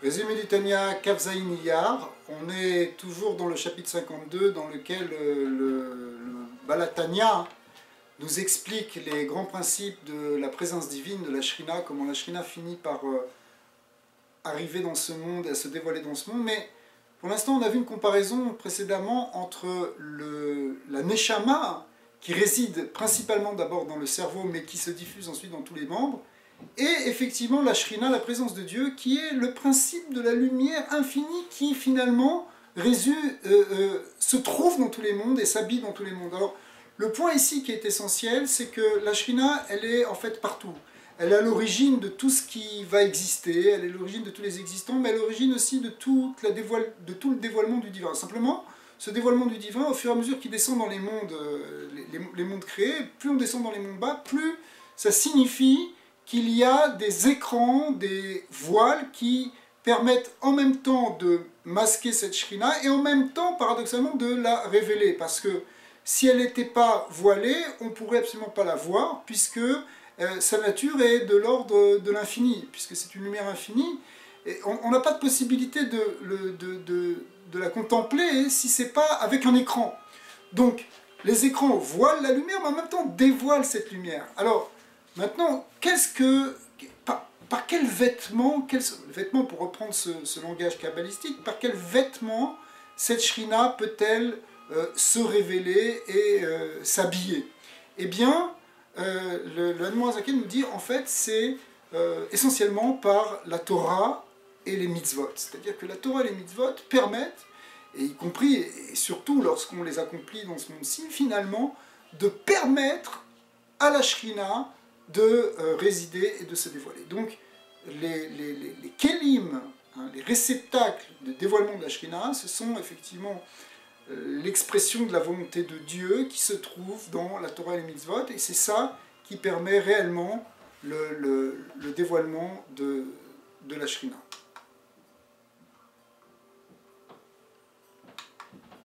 Résumé du Tanya, Kaf Zayin Iyar. On est toujours dans le chapitre 52 dans lequel le Baal HaTanya nous explique les grands principes de la présence divine de la Shrina, comment la Shrina finit par arriver dans ce monde et à se dévoiler dans ce monde. Mais pour l'instant, on a vu une comparaison précédemment entre la Neshama, qui réside principalement d'abord dans le cerveau, mais qui se diffuse ensuite dans tous les membres, et effectivement la Shrina, la présence de Dieu, qui est le principe de la lumière infinie qui finalement se trouve dans tous les mondes et s'habille dans tous les mondes. Alors le point ici qui est essentiel, c'est que la Shrina, elle est en fait partout. Elle est à l'origine de tout ce qui va exister, elle est à l'origine de tous les existants, mais elle est à l'origine aussi de tout le dévoilement du divin. Simplement, ce dévoilement du divin, au fur et à mesure qu'il descend dans les mondes, les mondes créés, plus on descend dans les mondes bas, plus ça signifie qu'il y a des écrans, des voiles qui permettent en même temps de masquer cette Shrina et en même temps, paradoxalement, de la révéler. Parce que si elle n'était pas voilée, on ne pourrait absolument pas la voir, puisque sa nature est de l'ordre de l'infini, puisque c'est une lumière infinie. Et on n'a pas de possibilité de la contempler si ce n'est pas avec un écran. Donc, les écrans voilent la lumière, mais en même temps dévoilent cette lumière. Alors, maintenant, par quel vêtement, pour reprendre ce langage kabbalistique, par quel vêtement cette Shrina peut-elle se révéler et s'habiller? Eh bien, le Admor HaZaken nous dit, en fait, c'est essentiellement par la Torah et les mitzvot. C'est-à-dire que la Torah et les mitzvot permettent, et y compris et surtout lorsqu'on les accomplit dans ce monde-ci, finalement, de permettre à la Shrina de résider et de se dévoiler. Donc, les kélim, hein, les réceptacles de dévoilement de la Shrina, ce sont effectivement l'expression de la volonté de Dieu qui se trouve dans la Torah et les mitzvot, et c'est ça qui permet réellement le dévoilement de la Shrina.